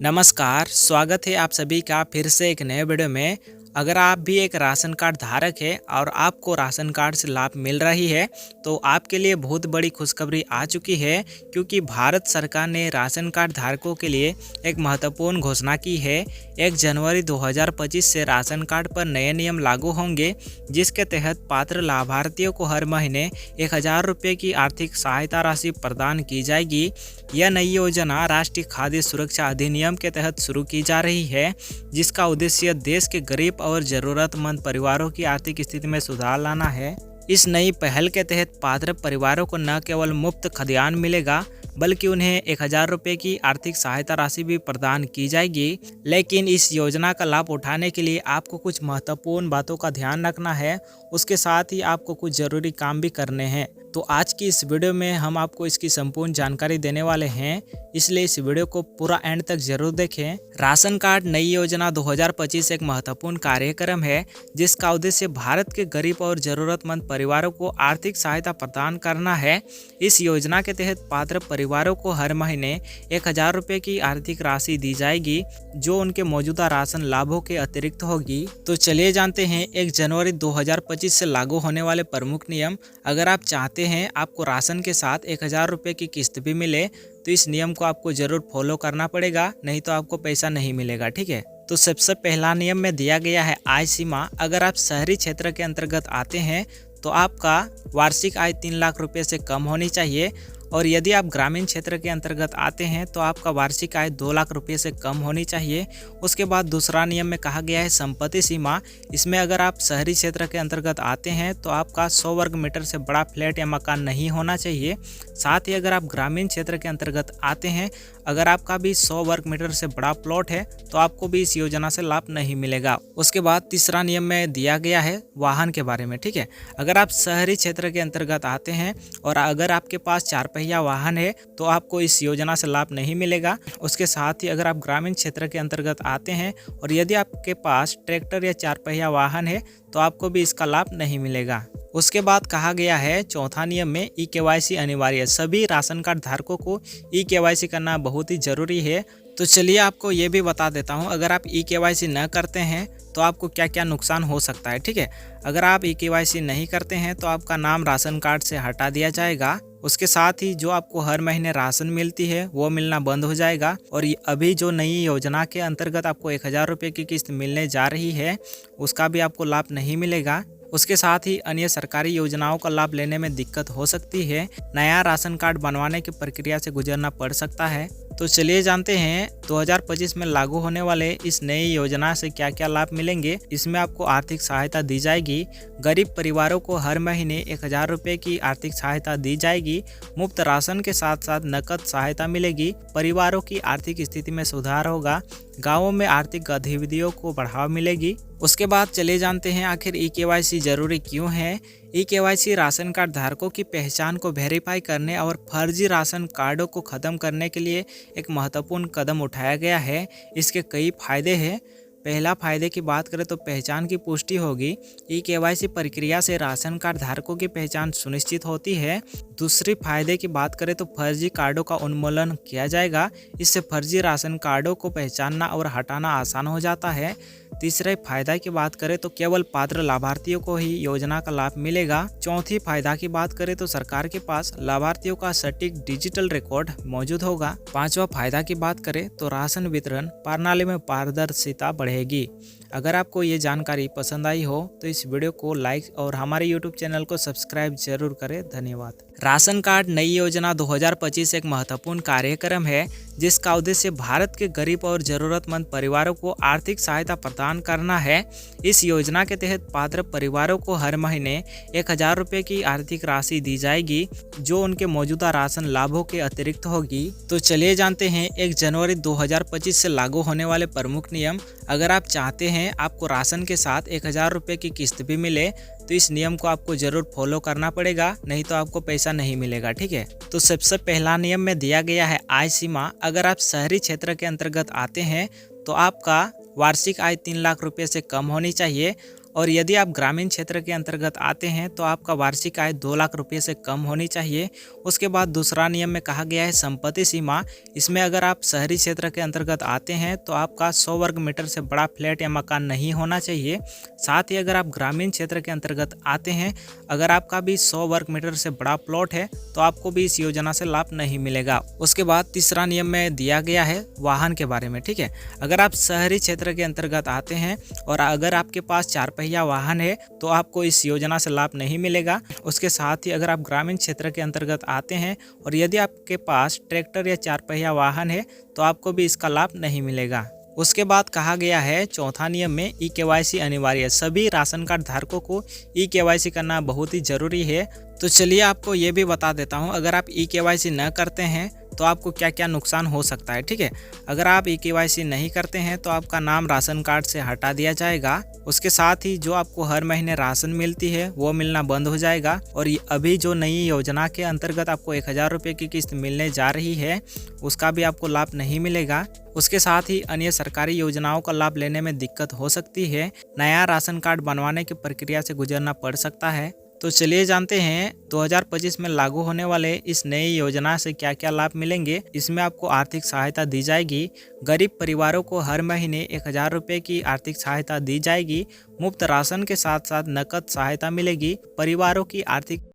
नमस्कार, स्वागत है आप सभी का फिर से एक नए वीडियो में। अगर आप भी एक राशन कार्ड धारक है और आपको राशन कार्ड से लाभ मिल रही है तो आपके लिए बहुत बड़ी खुशखबरी आ चुकी है, क्योंकि भारत सरकार ने राशन कार्ड धारकों के लिए एक महत्वपूर्ण घोषणा की है। 1 जनवरी 2025 से राशन कार्ड पर नए नियम लागू होंगे, जिसके तहत पात्र लाभार्थियों को हर महीने 1000 रुपये की आर्थिक सहायता राशि प्रदान की जाएगी। यह नई योजना राष्ट्रीय खाद्य सुरक्षा अधिनियम के तहत शुरू की जा रही है, जिसका उद्देश्य देश के गरीब और ज़रूरतमंद परिवारों की आर्थिक स्थिति में सुधार लाना है। इस नई पहल के तहत पात्र परिवारों को न केवल मुफ्त खाद्यान्न मिलेगा, बल्कि उन्हें 1000 रुपये की आर्थिक सहायता राशि भी प्रदान की जाएगी। लेकिन इस योजना का लाभ उठाने के लिए आपको कुछ महत्वपूर्ण बातों का ध्यान रखना है। उसके साथ ही आपको कुछ ज़रूरी काम भी करने हैं। तो आज की इस वीडियो में हम आपको इसकी संपूर्ण जानकारी देने वाले हैं, इसलिए इस वीडियो को पूरा एंड तक जरूर देखें। राशन कार्ड नई योजना 2025 एक महत्वपूर्ण कार्यक्रम है, जिसका उद्देश्य भारत के गरीब और ज़रूरतमंद परिवारों को आर्थिक सहायता प्रदान करना है। इस योजना के तहत पात्र परिवारों को हर महीने 1000 रुपये की आर्थिक राशि दी जाएगी, जो उनके मौजूदा राशन लाभों के अतिरिक्त होगी। तो चलिए जानते हैं 1 जनवरी 2025 से लागू होने वाले प्रमुख नियम। अगर आप चाहते हैं आपको राशन के साथ 1000 रुपये की किस्त भी मिले, तो इस नियम को आपको जरूर फॉलो करना पड़ेगा, नहीं तो आपको पैसा नहीं मिलेगा। ठीक है, तो सबसे पहला नियम में दिया गया है आय सीमा। अगर आप शहरी क्षेत्र के अंतर्गत आते हैं तो आपका वार्षिक आय 3 लाख रुपये से कम होनी चाहिए, और यदि आप ग्रामीण क्षेत्र के अंतर्गत आते हैं तो आपका वार्षिक आय 2 लाख रुपये से कम होनी चाहिए। उसके बाद दूसरा नियम में कहा गया है संपत्ति सीमा। इसमें अगर आप शहरी क्षेत्र के अंतर्गत आते हैं तो आपका 100 वर्ग मीटर से बड़ा फ्लैट या मकान नहीं होना चाहिए। साथ ही अगर आप ग्रामीण क्षेत्र के अंतर्गत आते हैं, अगर आपका भी 100 वर्ग मीटर से बड़ा प्लॉट है तो आपको भी इस योजना से लाभ नहीं मिलेगा। उसके बाद तीसरा नियम में दिया गया है वाहन के बारे में। ठीक है, अगर आप शहरी क्षेत्र के अंतर्गत आते हैं और अगर आपके पास 4 पहिया वाहन है तो आपको इस योजना से लाभ नहीं मिलेगा। उसके साथ ही अगर आप ग्रामीण क्षेत्र के अंतर्गत आते हैं और यदि आपके पास ट्रैक्टर या 4 पहिया वाहन है तो आपको भी इसका लाभ नहीं मिलेगा। उसके बाद कहा गया है चौथा नियम में ई-केवाईसी अनिवार्य है। सभी राशन कार्ड धारकों को ई-केवाईसी करना बहुत ही जरूरी है। तो चलिए आपको ये भी बता देता हूँ, अगर आप ई-केवाईसी न करते हैं तो आपको क्या क्या नुकसान हो सकता है। ठीक है, अगर आप ई-केवाईसी नहीं करते हैं तो आपका नाम राशन कार्ड से हटा दिया जाएगा। उसके साथ ही जो आपको हर महीने राशन मिलती है वो मिलना बंद हो जाएगा, और अभी जो नई योजना के अंतर्गत आपको 1000 रुपये की किस्त मिलने जा रही है उसका भी आपको लाभ नहीं मिलेगा। उसके साथ ही अन्य सरकारी योजनाओं का लाभ लेने में दिक्कत हो सकती है। नया राशन कार्ड बनवाने की प्रक्रिया से गुजरना पड़ सकता है। तो चलिए जानते हैं 2025 में लागू होने वाले इस नई योजना से क्या क्या लाभ मिलेंगे। इसमें आपको आर्थिक सहायता दी जाएगी। गरीब परिवारों को हर महीने 1000 रुपये की आर्थिक सहायता दी जाएगी। मुफ्त राशन के साथ साथ नकद सहायता मिलेगी। परिवारों की आर्थिक स्थिति में सुधार होगा। गाँवों में आर्थिक गतिविधियों को बढ़ावा मिलेगी। उसके बाद चले जानते हैं आखिर ई-केवाईसी जरूरी क्यों है। ई-केवाईसी राशन कार्ड धारकों की पहचान को वेरीफाई करने और फर्जी राशन कार्डों को खत्म करने के लिए एक महत्वपूर्ण कदम उठाया गया है। इसके कई फायदे हैं। पहला फायदे की बात करें तो पहचान की पुष्टि होगी। ई-केवाईसी प्रक्रिया से राशन कार्ड धारकों की पहचान सुनिश्चित होती है। दूसरी फायदे की बात करें तो फर्जी कार्डों का उन्मूलन किया जाएगा। इससे फर्जी राशन कार्डों को पहचानना और हटाना आसान हो जाता है। तीसरे फायदा की बात करें तो केवल पात्र लाभार्थियों को ही योजना का लाभ मिलेगा। चौथी फायदा की बात करें तो सरकार के पास लाभार्थियों का सटीक डिजिटल रिकॉर्ड मौजूद होगा। पांचवा फायदा की बात करें तो राशन वितरण प्रणाली में पारदर्शिता बढ़ेगी। अगर आपको ये जानकारी पसंद आई हो तो इस वीडियो को लाइक और हमारे यूट्यूब चैनल को सब्सक्राइब जरूर करें। धन्यवाद। राशन कार्ड नई योजना 2025 एक महत्वपूर्ण कार्यक्रम है, जिसका उद्देश्य भारत के गरीब और ज़रूरतमंद परिवारों को आर्थिक सहायता प्रदान करना है। इस योजना के तहत पात्र परिवारों को हर महीने 1000 रुपये की आर्थिक राशि दी जाएगी, जो उनके मौजूदा राशन लाभों के अतिरिक्त होगी। तो चलिए जानते हैं 1 जनवरी 2025 से लागू होने वाले प्रमुख नियम। अगर आप चाहते हैं आपको राशन के साथ 1000 रुपये की किस्त भी मिले, तो इस नियम को आपको जरूर फॉलो करना पड़ेगा, नहीं तो आपको पैसा नहीं मिलेगा। ठीक है, तो सबसे पहला नियम में दिया गया है आय सीमा। अगर आप शहरी क्षेत्र के अंतर्गत आते हैं तो आपका वार्षिक आय 3 लाख रुपये से कम होनी चाहिए, और यदि आप ग्रामीण क्षेत्र के अंतर्गत आते हैं तो आपका वार्षिक आय 2 लाख रुपये से कम होनी चाहिए। उसके बाद दूसरा नियम में कहा गया है संपत्ति सीमा। इसमें अगर आप शहरी क्षेत्र के अंतर्गत आते हैं तो आपका 100 वर्ग मीटर से बड़ा फ्लैट या मकान नहीं होना चाहिए। साथ ही अगर आप ग्रामीण क्षेत्र के अंतर्गत आते हैं, अगर आपका भी 100 वर्ग मीटर से बड़ा प्लॉट है तो आपको भी इस योजना से लाभ नहीं मिलेगा। उसके बाद तीसरा नियम में दिया गया है वाहन के बारे में, ठीक है। अगर आप शहरी क्षेत्र के अंतर्गत आते हैं और अगर आपके पास 4 पहिया वाहन है तो आपको इस योजना से लाभ नहीं मिलेगा। उसके साथ ही अगर आप ग्रामीण क्षेत्र के अंतर्गत आते हैं और यदि आपके पास ट्रैक्टर या 4 पहिया वाहन है तो आपको भी इसका लाभ नहीं मिलेगा। उसके बाद कहा गया है चौथा नियम में ई-केवाईसी अनिवार्य है। सभी राशन कार्ड धारकों को ई-केवाईसी करना बहुत ही जरूरी है। तो चलिए आपको ये भी बता देता हूँ, अगर आप ई-केवाईसी न करते हैं तो आपको क्या क्या नुकसान हो सकता है, ठीक है। अगर आप ई-केवाईसी नहीं करते हैं तो आपका नाम राशन कार्ड से हटा दिया जाएगा। उसके साथ ही जो आपको हर महीने राशन मिलती है वो मिलना बंद हो जाएगा। और अभी जो नई योजना के अंतर्गत आपको 1000 रुपये की किस्त मिलने जा रही है उसका भी आपको लाभ नहीं मिलेगा। उसके साथ ही अन्य सरकारी योजनाओं का लाभ लेने में दिक्कत हो सकती है। नया राशन कार्ड बनवाने की प्रक्रिया से गुजरना पड़ सकता है। तो चलिए जानते हैं 2025 में लागू होने वाले इस नई योजना से क्या क्या लाभ मिलेंगे। इसमें आपको आर्थिक सहायता दी जाएगी। गरीब परिवारों को हर महीने 1000 रुपये की आर्थिक सहायता दी जाएगी। मुफ्त राशन के साथ साथ नकद सहायता मिलेगी। परिवारों की आर्थिक